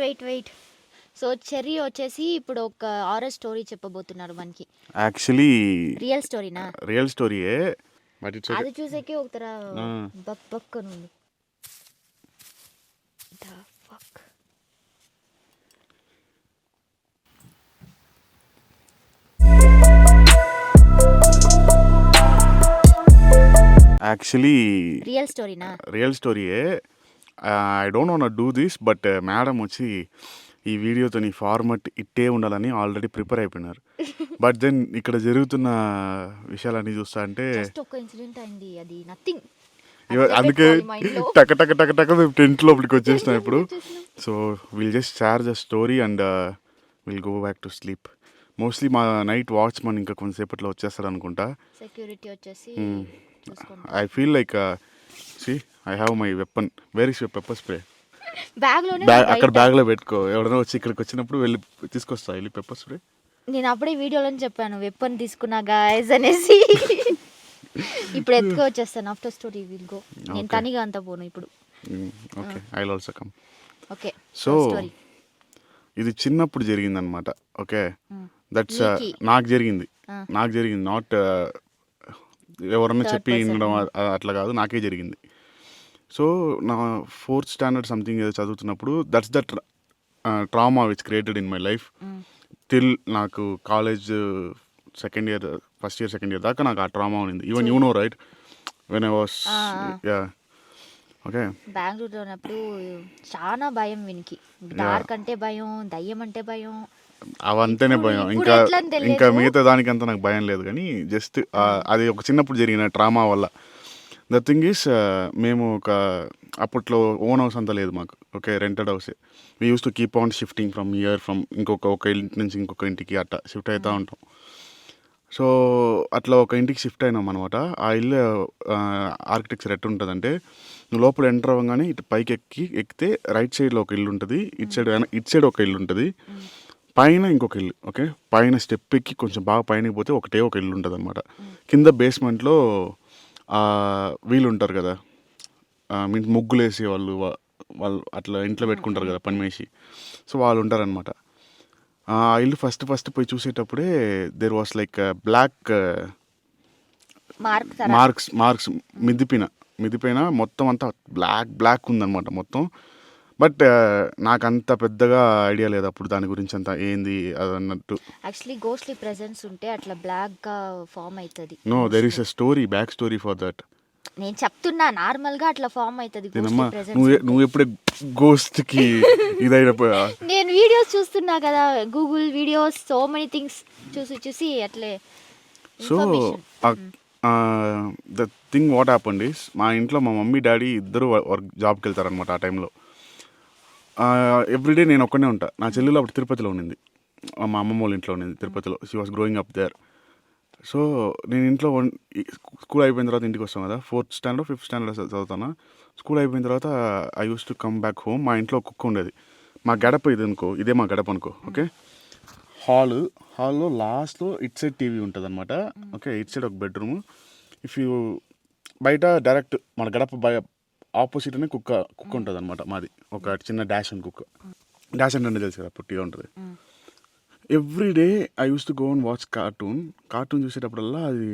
Wait so cherry వచ్చేసి ఇప్పుడు ఒక హారర్ స్టోరీ చెప్పబోతున్నారు మనకి. యాక్చువల్లీ రియల్ స్టోరీనా? రియల్ స్టోరీయే, బట్ ఇట్స్ అది చూసేకి ఒక తర బక్ బక్ అని ఉంది. యాక్చువల్లీ రియల్ స్టోరీనా? రియల్ స్టోరీయే. I don't want do this, but madam వచ్చి ఈ వీడియోతో నీ ఫార్మట్ ఇట్టే ఉండాలని ఆల్రెడీ ప్రిపేర్ అయిపోయినారు. బట్ దెన్ ఇక్కడ జరుగుతున్న విషయాలన్నీ చూస్తా అంటే జస్ట్ ఒక ఇన్సిడెంట్ అయింది, అది నథింగ్. అందుకే టక టక టక టక మేము టెంట్ లోపలికి వచ్చేసినాం ఇప్పుడు. So will just share the story and will go back to sleep. Mostly మా నైట్ వాచ్మన్ ఇంకా కొంతసేపట్లో వచ్చేస్తాడు అనుకుంటా. సెక్యూరిటీ వచ్చేసి I feel like see I have my weapon. Where is your pepper spray? అక్కడ బ్యాగ్లో పెట్టుకో, ఎవరైనా వచ్చి ఇక్కడికి వచ్చినప్పుడు వెళ్ళి తీసుకొస్తా వెళ్ళి పెప్పర్ స్ప్రే. నేను అప్పుడే వీడియోలో చెప్పాను వెపన్ తీసుకున్నా గాయస్ అనేసి. ఇప్పుడు ఎత్తుకు వచ్చేస్తాను. After story will go. నేను తనిగా అంత పోను ఇప్పుడు. Okay, I will also come. Okay, so ఇది చిన్నప్పుడు జరిగింది అనమాట. ఓకే, దట్స్ నాకు జరిగింది నాట్ ఎవరన్నా చెప్పి వినడం అట్లా కాదు, నాకే జరిగింది. సో నా 4th స్టాండర్డ్ సంథింగ్ ఏదో చదువుతున్నప్పుడు that's the trauma which created in my life till నాకు college first year second year దాకా నాకు ఆ ట్రామా ఉంది. Even you know right, when I was okay బెంగళూరులో ఉన్నప్పుడు చాలా భయం వీనికి. డార్క్ అంటే భయం, దయ్యం అంటే భయం, అవంతేనే భయం. ఇంకా మిగతా దానికంతా నాకు భయం లేదు, కానీ జస్ట్ అది ఒక చిన్నప్పుడు జరిగిన ట్రామా వల్ల. ద థింగ్ ఈస్, మేము అప్పట్లో ఓన్ హౌస్ అంతా లేదు మాకు. ఓకే, రెంటెడ్ హౌసే. We use to keep on shifting from ఒక ఇంటి నుంచి ఇంకొక ఇంటికి అట్లా షిఫ్ట్ అవుతూ ఉంటాం. సో అట్లా ఒక ఇంటికి షిఫ్ట్ అయినాం అనమాట. ఆ ఇల్లు ఆర్కిటెక్చర్ ఎట్టుంటుందంటే, నువ్వు లోపల ఎంటర్ అవ్వగానే ఇటు పైకి ఎక్కితే రైట్ సైడ్లో ఒక ఇల్లు ఉంటుంది, ఇటు సైడ్ ఒక ఇల్లు ఉంటుంది, పైన ఇంకొక ఇల్లు. ఓకే, పైన స్టెప్ ఎక్కి కొంచెం బాగా పైనకి పోతే ఒక ఇల్లు ఉంటుంది అనమాట. కింద బేస్మెంట్లో వీళ్ళు ఉంటారు కదా, మీన్స్ ముగ్గులు వేసే వాళ్ళు అట్లా ఇంట్లో పెట్టుకుంటారు కదా పని మనిషి. సో వాళ్ళు ఉంటారనమాట. ఆ ఇల్లు ఫస్ట్ పోయి చూసేటప్పుడే there was like black marks మిదిపోయిన మొత్తం అంతా బ్లాక్ ఉందన్నమాట మొత్తం. బట్ నాకు అంత పెద్దగా ఐడియా లేదు అప్పుడు దాని గురించి అంతా ఏంది అన్నట్టు. యాక్చువల్లీ గోస్ట్లీ ప్రెజెన్స్ ఉంటే అట్లా బ్లాక్ గా ఫామ్ అవుతుంది. No, there is a story, back story for that. నేను చెప్తున్నా, నార్మల్ గా అట్లా ఫామ్ అవుతుంది. నువ్వు ఎప్పుడే గోస్ట్ కి ఇదైపోయా? నేను వీడియోస్ చూస్తున్నా కదా, Google videos, so many things చూసి అట్లే. So the thing what happened is, మా ఇంట్లో మా మమ్మీ డాడీ ఇద్దరు జాబ్కి వెళ్తారనమాట ఆ టైంలో. ఎవ్రీడే నేను ఒక్కనే ఉంటా. నా చెల్లెలు అప్పుడు తిరుపతిలో ఉండింది, మా అమ్మమ్మ వాళ్ళ ఇంట్లో ఉండింది తిరుపతిలో. She was growing up there. So నేను ఇంట్లో స్కూల్ అయిపోయిన తర్వాత ఇంటికి వస్తాను కదా, 4th స్టాండర్డ్ 5th స్టాండర్డ్ చదువుతాను. స్కూల్ అయిపోయిన తర్వాత I use to come back home. మా ఇంట్లో కుక్క ఉండేది. మా గడప ఇదే మా గడప అనుకో. ఓకే, హాల్లో లాస్ట్లో ఇట్ సైడ్ టీవీ ఉంటుంది అనమాట. ఓకే, ఇట్ సైడ్ ఒక బెడ్రూమ్. ఇఫ్ యూ బయట డైరెక్ట్ మన గడప ఆపోజిట్నే కుక్క ఉంటుంది అనమాట మాది. ఒక చిన్న డాష్ అని కుక్క. డాష్ అంటే తెలుసు కదా, పుట్టిగా ఉంటుంది. Everyday I use to go and watch cartoon చూసేటప్పుడల్లా అది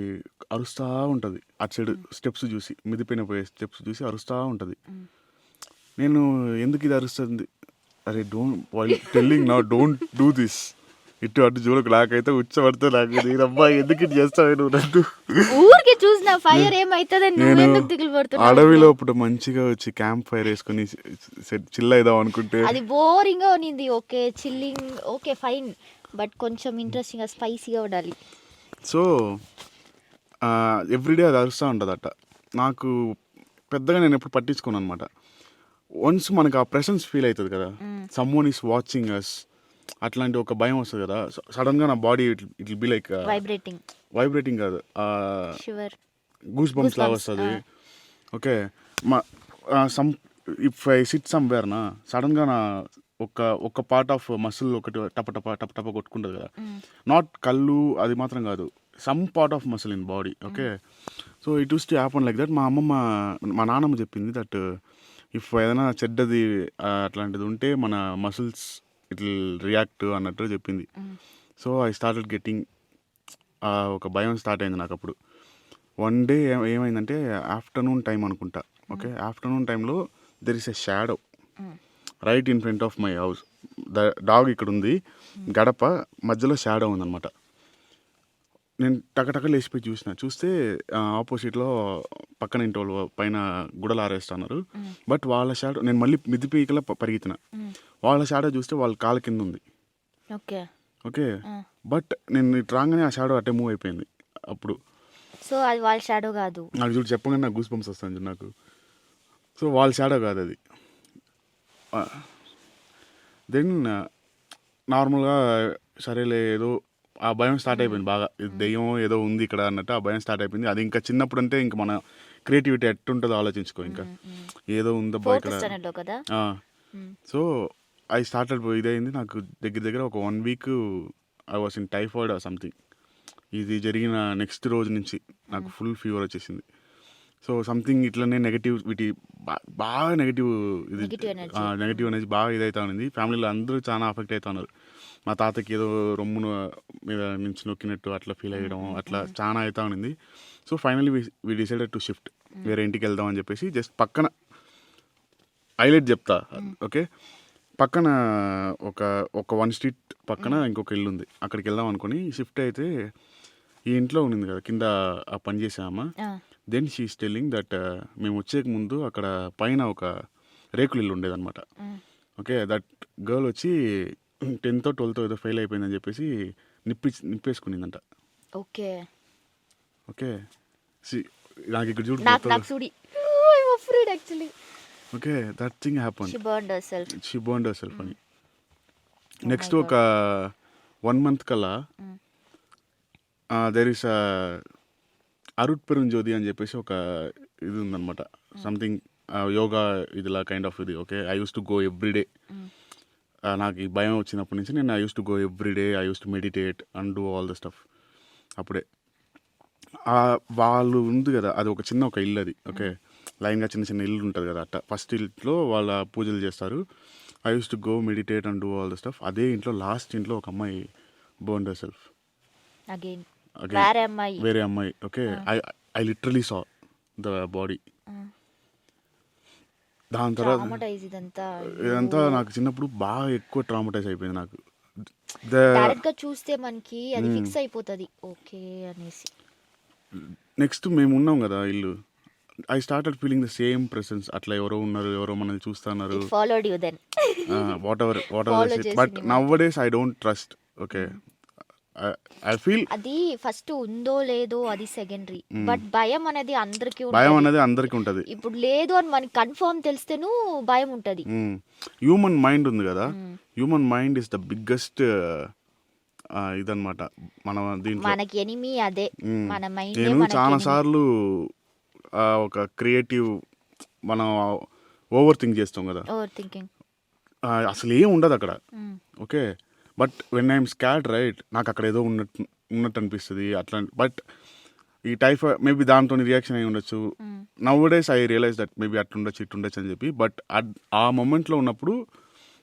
అరుస్తూ ఉంటుంది. అటు సైడ్ స్టెప్స్ చూసి, మిదిపోయిన పోయే స్టెప్స్ చూసి అరుస్తూ ఉంటుంది. నేను ఎందుకు ఇది అరుస్తుంది, అరే డోంట్ డూ దిస్, ఇటు అటు జోలకు నాకైతే ఉచ్చబడితే నాకు దీనమ్మా ఎందుకు ఇటు చేస్తావు నువ్వు నన్ను. అడవిలో ఇప్పుడు మంచిగా వచ్చి క్యాంప్ ఫైర్ వేసుకుని చిల్ అయిదాం అనుకుంటే అది బోరింగ్ గా ఉన్నింది. Okay, chilling okay fine, but కొంచెం ఇంట్రెస్టింగ్ స్పైసీగా ఉండాలి. సో ఎవ్రీడే అది అరుస్తూ ఉంటుందట. నాకు పెద్దగా నేను ఎప్పుడు పట్టించుకోను అనమాట. వన్స్ మనకు ఆ ప్రెసెన్స్ ఫీల్ అవుతుంది కదా, సమ్వన్ ఈస్ వాచింగ్ అస్, అట్లాంటి ఒక భయం వస్తుంది కదా. సడన్గా నా body it will be like vibrating కాదు, గూస్ బంప్స్ లాగా వస్తుంది. Okay, if I SIT somewhere నా సడన్గా నా ఒక పార్ట్ ఆఫ్ మసిల్ ఒకటి టప కొట్టుకుంటుంది కదా, నాట్ కళ్ళు అది మాత్రం కాదు, some part of muscle in body. Okay, so it use to happen like that. మా నాన్నమ్మ చెప్పింది దట్ ఇఫ్ ఏదైనా చెడ్డది అట్లాంటిది ఉంటే మన మసిల్స్ ఇట్ రియాక్ట్ అన్నట్టు చెప్పింది. సో ఐ స్టార్టెడ్ గెట్టింగ్ ఒక భయం స్టార్ట్ అయింది నాకు అప్పుడు. వన్ డే ఏమైందంటే ఆఫ్టర్నూన్ టైం అనుకుంటా. ఓకే, ఆఫ్టర్నూన్ టైంలో there is a shadow right in front of my house. Dog ఇక్కడ ఉంది, గడప మధ్యలో షాడో ఉందన్నమాట. నేను టకటక లేచిపోయి చూస్తే ఆపోజిట్లో పక్కన ఇంటి వాళ్ళు పైన గుడలు ఆరేస్తున్నారు. బట్ వాళ్ళ షాడో, నేను మళ్ళీ మిద్దిపీకలా పరిగెత్తిన, వాళ్ళ షాడో చూస్తే వాళ్ళ కాళ్ళ కింద ఉంది. ఓకే, బట్ నేను ఇటు రాగానే ఆ షాడో అట్టే మూవ్ అయిపోయింది. అప్పుడు సో అది వాళ్ళ షాడో కాదు. నాకు చూడు చెప్పగానే నాకు గూస్ బంప్స్ వస్తాను చూడు నాకు. సో వాళ్ళ షాడో కాదు అది. దెన్ నార్మల్గా సరేలే ఏదో ఆ భయం స్టార్ట్ అయిపోయింది బాగా. దెయ్యం ఏదో ఉంది ఇక్కడ అన్నట్టు ఆ భయం స్టార్ట్ అయిపోయింది. అది ఇంకా చిన్నప్పుడు అంటే ఇంకా మన క్రియేటివిటీ ఎట్టుంటుందో ఆలోచించుకో. ఇంకా ఏదో ఉందబ్బా ఇక్కడ. సో ఐ స్టార్టెడ్ ఇదైంది నాకు దగ్గర ఒక 1 week I was in typhoid or something. ఇది జరిగిన నెక్స్ట్ రోజు నుంచి నాకు ఫుల్ ఫీవర్ వచ్చేసింది. సో సంథింగ్ ఇట్లనే నెగటివిటీ బాగా నెగటివ్ ఎనర్జీ బాగా ఇదవుతా ఉంది. ఫ్యామిలీలో అందరూ చాలా అఫెక్ట్ అవుతా ఉన్నారు. మా తాతకి ఏదో రొమ్మును మీద నుంచి నొక్కినట్టు అట్లా ఫీల్ అయ్యడం అట్లా చాలా అవుతా ఉంది. So finally we decided to shift, వేరే ఇంటికి వెళ్దాం అని చెప్పేసి. జస్ట్ పక్కన హైలైట్ చెప్తా. ఓకే, పక్కన ఒక 1 street పక్కన ఇంకొక ఇల్లు ఉంది, అక్కడికి వెళ్దాం అనుకుని షిఫ్ట్ అయితే ఈ ఇంట్లో ఉన్నింది కదా కింద ఆ పని చేసామా. Then she is telling that మేము వచ్చేక ముందు అక్కడ పైన ఒక రేకులు ఇల్లు ఉండేదన్నమాట. ఓకే, దట్ గర్ల్ వచ్చి 10th or 12th ఏదో ఫెయిల్ అయిపోయిందని చెప్పేసి నిప్పేసుకునిందంట. ఓకే ఓకే, నాకు ఇక్కడ చూడు. Okay, that thing happen. She burned herself అని. నెక్స్ట్ ఒక 1 month కల్లా దెర్ ఇస్ అరుట్ పెరుంజోది అని చెప్పేసి ఒక ఇది ఉందన్నమాట. సంథింగ్ యోగా ఇదిలా కైండ్ ఆఫ్ ఇది. Okay, I use to go everyday. నాకు ఈ భయం వచ్చినప్పటి నుంచి నేను I use to go everyday, I use to meditate and do all the stuff. అప్పుడే వాళ్ళు ఉంది కదా, అది ఒక చిన్న ఒక ఇల్లు అది. ఓకే, లైన్గా చిన్న ఇల్లు ఉంటుంది కదా, అట్లా ఫస్ట్ ఇంట్లో వాళ్ళ పూజలు చేస్తారు. I use to go meditate and do all the stuff. అదే ఇంట్లో లాస్ట్ ఇంట్లో ఒక అమ్మాయి బర్న్డ్ హర్సెల్ఫ్ అగైన్, వేరే అమ్మాయి. Okay, I literally saw the body. దాని తర్వాత ఇదంతా నాకు చిన్నప్పుడు బాగా ఎక్కువ ట్రామటైజ్ అయిపోయింది నాకు. చూస్తే మనకి అది ఫిక్స్ అయిపోతుంది ఓకే అనేసి. నెక్స్ట్ మేము ఉన్నాం కదా ఇల్లు, I started feeling the same presence. అట్లా ఎవరో ఉన్నారు, ఎవరో మనల్ని చూస్తున్నారు. What ever but నౌడేస్ I don't trust. Okay, I feel అది ఫస్ట్ ఉందో లేదో అది సెకండరీ, బట్ భయం అనేది అందరికి ఉంటది. ఇప్పుడు లేదు అని మనకి కన్ఫర్మ్ తెలిస్తేను భయం ఉంటది. హ్యూమన్ మైండ్ ఉంది కదా, human mind is the biggest ఇదన్నమాట మన దీంట్లో. మనకి ఎనిమీ అదే మన మైండ్. నేను చాలా సార్లు ఒక క్రియేటివ్ మనం ఓవర్ థింక్ చేస్తాం కదా, అసలు ఏం ఉండదు అక్కడ. Okay, but when I'm scared right, నాకు అక్కడ ఏదో ఉన్నట్టు అనిపిస్తుంది అట్లా. బట్ ఈ టైఫాయిడ్ మేబీ దాంతో రియాక్షన్ అయి ఉండొచ్చు. Now days I realise that maybe అట్లుండొచ్చు ఇట్లుండొచ్చు అని చెప్పి. బట్ ఆ మూమెంట్లో ఉన్నప్పుడు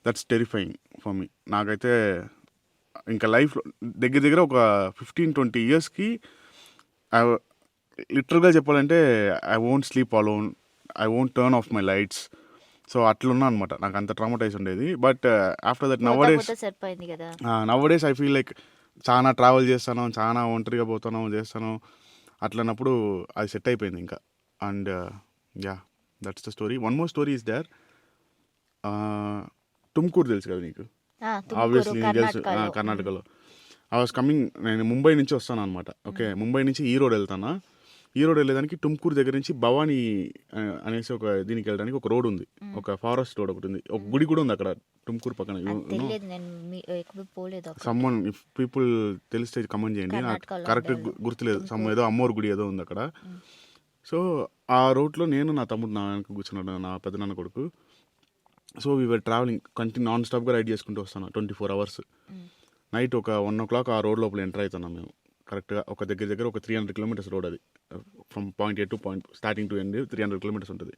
దట్స్ టెరిఫైయింగ్ ఫర్ మీ. నాకైతే ఇంకా లైఫ్లో దగ్గర ఒక 15-20 yearsకి లిటరల్గా చెప్పాలంటే I won't sleep alone, I won't turn off my lights. So అట్లున్నా అనమాట, నాకు అంత ట్రామటైజ్ ఉండేది. But after that now days I feel like చాలా ట్రావెల్ చేస్తాను, చాలా ఒంటరిగా పోతాను చేస్తాను అట్లన్నప్పుడు అది సెట్ అయిపోయింది ఇంకా. And yeah, that's the story. One more story is there. Tumkur తెలుసు కదా నీకు, ఆబ్వియస్లీ తెలుసు, కర్ణాటకలో. ఐ వాస్ కమింగ్, నేను ముంబై నుంచి వస్తాను అనమాట. ఓకే, ముంబై నుంచి ఈరోడ్ వెళ్తానా. ఈరోడ్ వెళ్ళేదానికి టుమ్కూరు దగ్గర నుంచి భవానీ అనేసి ఒక దీనికి వెళ్ళడానికి ఒక రోడ్ ఉంది, ఒక ఫారెస్ట్ రోడ్ ఒకటి ఉంది, ఒక గుడి కూడా ఉంది అక్కడ టుమ్కూరు పక్కన. సమ్మన్ ఇఫ్ పీపుల్ తెలిస్తే కమెంట్ చేయండి, నాకు కరెక్ట్ గుర్తులేదు. ఏదో అమ్మోరు గుడి ఏదో ఉంది అక్కడ. సో ఆ రోడ్లో నేను నా తమ్ముడు నా వెనక కూర్చున్నాడు, నా పెద్దనాన్న కొడుకు. సో వీఆర్ ట్రావెలింగ్ నాన్ స్టాప్గా రైడ్ చేసుకుంటూ వస్తాను 24 hours. నైట్ ఒక 1 o'clock ఆ రోడ్ లోపల ఎంటర్ అవుతున్నాం మేము. కరెక్ట్గా ఒక దగ్గర ఒక 300 kilometers రోడ్ అది. From point A to point starting to end 300 kilometers ఉంటుంది.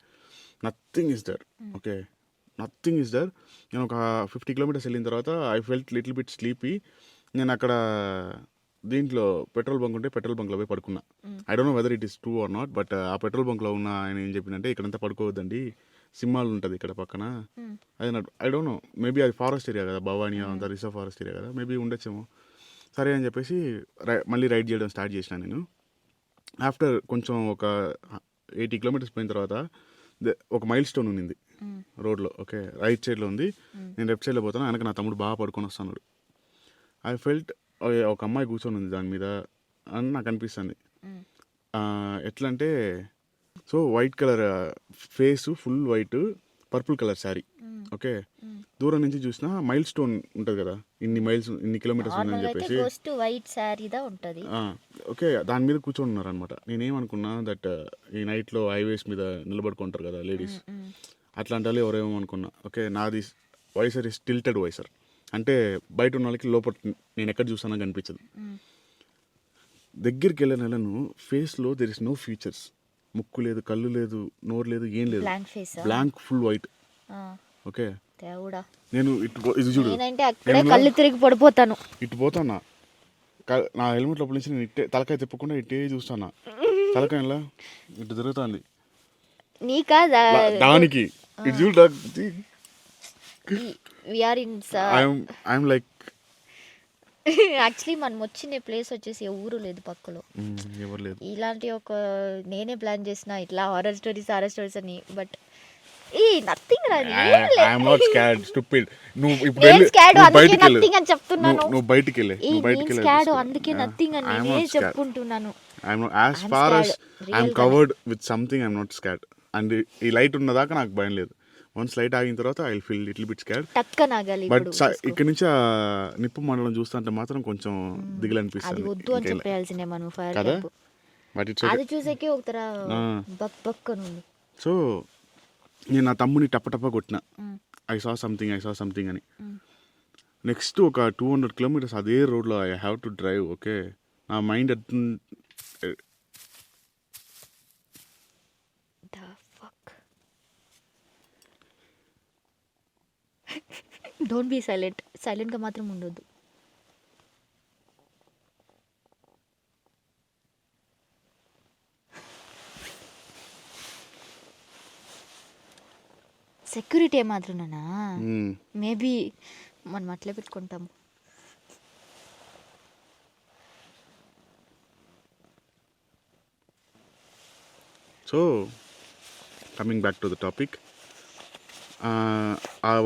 Nothing is there. Okay, nothing is there. నేను ఒక 50 కిలోమీటర్స్ వెళ్ళిన తర్వాత I felt little bit sleepy. నేను అక్కడ దీంట్లో పెట్రోల్ బంక్ ఉంటే పెట్రోల్ బంక్లో పోయి పడుకున్నా. I don't know whether it is true or not, but ఆ పెట్రోల్ బంక్లో ఉన్న ఆయన ఏం చెప్పిందంటే ఇక్కడంతా పడుకోవద్దండి, సింహాలు ఉంటుంది ఇక్కడ పక్కన. అది ఐ డోంట్ నో, మేబీ అది ఫారెస్ట్ ఏరియా కదా, భవానీ అంతా రిజర్వ్ ఫారెస్ట్ ఏరియా కదా, మేబీ ఉండొచ్చేమో. సరే అని చెప్పేసి మళ్ళీ రైడ్ చేయడం స్టార్ట్ చేసిన నేను. ఆఫ్టర్ కొంచెం ఒక 80 కిలోమీటర్స్ పోయిన తర్వాత ఒక మైల్ స్టోన్ ఉంది రోడ్లో. ఓకే, రైట్ సైడ్లో ఉంది, నేను లెఫ్ట్ సైడ్లో పోతాను, వెనక నా తమ్ముడు బాగా పడుకొని వస్తున్నాడు. ఐ ఫెల్ట్ ఒక అమ్మాయి కూర్చొని ఉంది దాని మీద అని నాకు అనిపిస్తుంది. ఎట్లా అంటే, so white colour face, full white, purple colour sari. Okay, దూరం నుంచి చూసినా మైల్ స్టోన్ ఉంటుంది కదా, ఇన్ని కిలోమీటర్స్ ఉందని చెప్పేసి వైట్ శారీదా ఉంటుంది. ఓకే, దాని మీద కూర్చొని ఉన్నారు అనమాట. నేనేమనుకున్నా దట్ ఈ నైట్లో హైవేస్ మీద నిలబడుకుంటారు కదా లేడీస్, అట్లాంటి వాళ్ళు ఎవరేమో అనుకున్నా. ఓకే, నాది వైసర్ ఇస్ టిల్టెడ్ వైసర్, అంటే బయట ఉన్న వాళ్ళకి లోపల నేను ఎక్కడ చూసానో కనిపించదు. దగ్గరికి వెళ్ళను, ఫేస్లో దెర్ ఇస్ నో ఫీచర్స్. ముక్కు లేదు, కళ్ళు లేదు, నోరు లేదు, ఏం లేదు, బ్లాంక్, ఫుల్ వైట్. ఓకే, నేను ఇది చూడు, కళ్ళు తిరిగి పడిపోతాను, ఇటు పోతానా, నా హెల్మెట్ లోపల నుంచి నేను ఇట్టే తలకాయ తిప్పకుండా ఇట్టే చూస్తానా, తలకాయ ఇలా ఇటు తిరుగుతుంది నీకా దానికి. ఇటు చూడు, ఐఎమ్ లైక్ యాక్చువల్లీ మనం వచ్చిన ప్లేస్ వచ్చేసి ఎవరు లేదు పక్కలో, ఎవరు లేదు. ఇలాంటి ఒక నేనే ప్లాన్ చేసిన ఇట్లా హారర్ స్టోరీస్ అని, but nothing I'm not scared, stupid. నువ్వు ఇప్పుడు బయటికి వెళ్ళు, నువ్వు బయటికి వెళ్ళే, అందుకే నథింగ్ అని నేనే చెప్పుకుంటున్నాను. As far as I'm covered with something, I'm not scared. And ఈ లైట్ ఉన్నదాకా నాకు భయం లేదు. వన్స్ లైట్ ఆగిన తర్వాత I feel little bit scared. But ఇక్కడ నుంచి ఆ నిప్పు మండలం చూస్తుంటే మాత్రం కొంచెం దిగులు అనిపిస్తుంది కదా. బట్ సో నేను నా తమ్ముని టప్ప కొట్టిన, ఐ సా సంథింగ్ అని. నెక్స్ట్ ఒక 200 కిలోమీటర్స్ అదే రోడ్లో I have to drive. Okay, నా మైండ్ డోంట్ బీ సైలెంట్గా మాత్రం ఉండొద్దు. సెక్యూరిటీ ఏమాత్రమేనా, మేబీ మనం అట్లే పెట్టుకుంటాము. So coming back to the topic,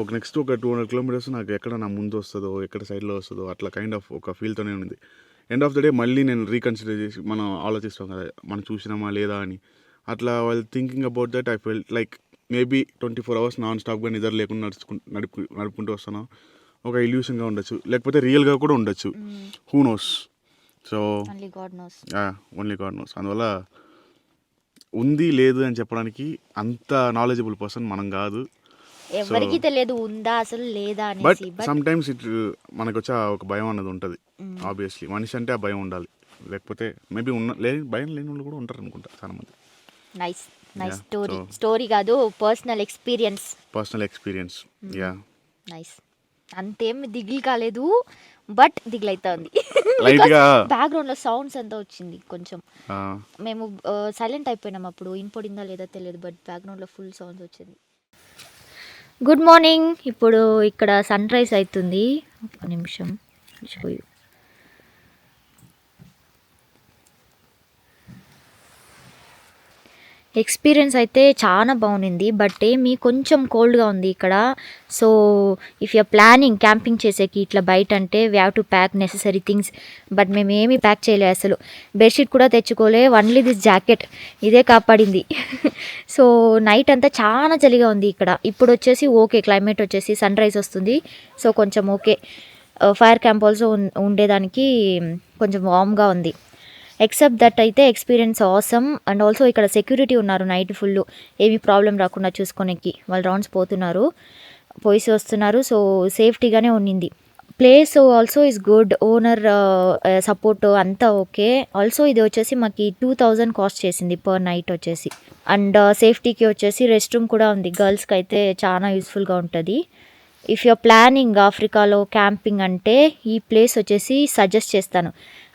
ఒక నెక్స్ట్ ఒక 200 కిలోమీటర్స్ నాకు ఎక్కడ నా ముందు వస్తుందో, ఎక్కడ సైడ్లో వస్తుందో, అట్లా కైండ్ ఆఫ్ ఒక ఫీల్తోనే ఉంది. ఎండ్ ఆఫ్ ద డే మళ్ళీ నేను రీకన్సిడర్ చేసి మనం ఆలోచిస్తాం కదా, మనం చూసినామా లేదా అని. అట్లా వాళ్ళు thinking about that I felt like maybe 24 hours non స్టాప్గా నిద్ర లేకుండా నడుపుకుంటూ వస్తాను. ఒక ఇల్యూషన్గా ఉండొచ్చు, లేకపోతే రియల్గా కూడా ఉండొచ్చు, who knows. So only God knows. అందువల్ల ఉంది లేదు అని చెప్పడానికి అంత నాలెడ్జబుల్ పర్సన్ మనం కాదు. ఎవరికి తెలియదు ఉందా అసలు లేదా అని. బట్ సమ్ టైమ్స్ మనకు వచ్చే ఒక భయం అన్నది ఉంటుంది. ఆబ్వియస్లీ మనిషి అంటే ఆ భయం ఉండాలి, లేకపోతే మేబీ భయం లేని వాళ్ళు కూడా ఉంటారు అనుకుంటా చాలా మంది. నైస్ స్టోరీ కాదు, పర్సనల్ ఎక్స్పీరియన్స్. Yeah, nice. అంతేం దిగులు కాలేదు, బట్ దిగులు అవుతుంది. బ్యాక్గ్రౌండ్ లో సౌండ్స్ అంతా వచ్చింది కొంచెం. మేము సైలెంట్ అయిపోయినాం అప్పుడు, ఇన్పడిందా లేదా తెలియదు, బట్ బ్యాక్గ్రౌండ్ లో ఫుల్ సౌండ్స్ వచ్చింది. Good morning. ఇప్పుడు ఇక్కడ సన్ రైజ్ అవుతుంది. ఒక నిమిషం షోయు. ఎక్స్పీరియన్స్ అయితే చాలా బాగుంది, బట్ ఏమి కొంచెం కోల్డ్గా ఉంది ఇక్కడ. So if you're planning camping చేసేకి ఇట్లా బయట అంటే we have to pack necessary things. But మేము ఏమీ ప్యాక్ చేయలేదు అసలు, బెడ్షీట్ కూడా తెచ్చుకోలే, ఓన్లీ దిస్ జాకెట్ ఇదే కాపాడింది. సో నైట్ అంతా చాలా చలిగా ఉంది ఇక్కడ. ఇప్పుడు వచ్చేసి ఓకే, క్లైమేట్ వచ్చేసి సన్ రైజ్ వస్తుంది, సో కొంచెం ఓకే. ఫైర్ క్యాంప్ ఆల్సో ఉండేదానికి కొంచెం వామ్గా ఉంది. ఎక్సెప్ట్ దట్ అయితే ఎక్స్పీరియన్స్ ఆసమ్. అండ్ ఆల్సో ఇక్కడ సెక్యూరిటీ ఉన్నారు నైట్ ఫుల్, ఏమీ ప్రాబ్లం రాకుండా చూసుకోనికి. వాళ్ళు రౌండ్స్ పోయి వస్తున్నారు, సో సేఫ్టీగానే ఉన్నింది. Place also is good, owner support అంతా ఓకే. ఆల్సో ఇది వచ్చేసి మాకు 2000 కాస్ట్ చేసింది పర్ నైట్ వచ్చేసి. అండ్ సేఫ్టీకి వచ్చేసి రెస్ట్ రూమ్ కూడా ఉంది, గర్ల్స్కి అయితే చాలా యూస్ఫుల్గా ఉంటుంది. ఇఫ్ యూఆర్ ప్లానింగ్ ఆఫ్రికాలో క్యాంపింగ్ అంటే ఈ ప్లేస్ వచ్చేసి సజెస్ట్ చేస్తాను.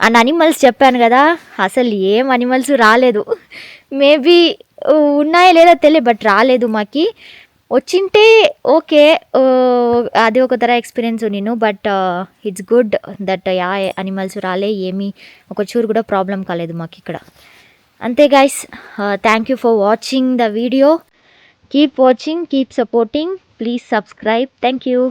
అండ్ అనిమల్స్ చెప్పాను కదా, అసలు ఏం అనిమల్స్ రాలేదు. మేబీ ఉన్నాయో లేదో తెలియదు, బట్ రాలేదు మాకి. వచ్చింటే ఓకే, అది ఒక తర ఎక్స్పీరియన్స్ నేను. But it's good that yeah animals రాలే, ఏమీ ఒక చూరు కూడా ప్రాబ్లం కాలేదు మాకు ఇక్కడ. అంతే guys, thank you for watching the video. Keep watching, keep supporting, please subscribe. Thank you.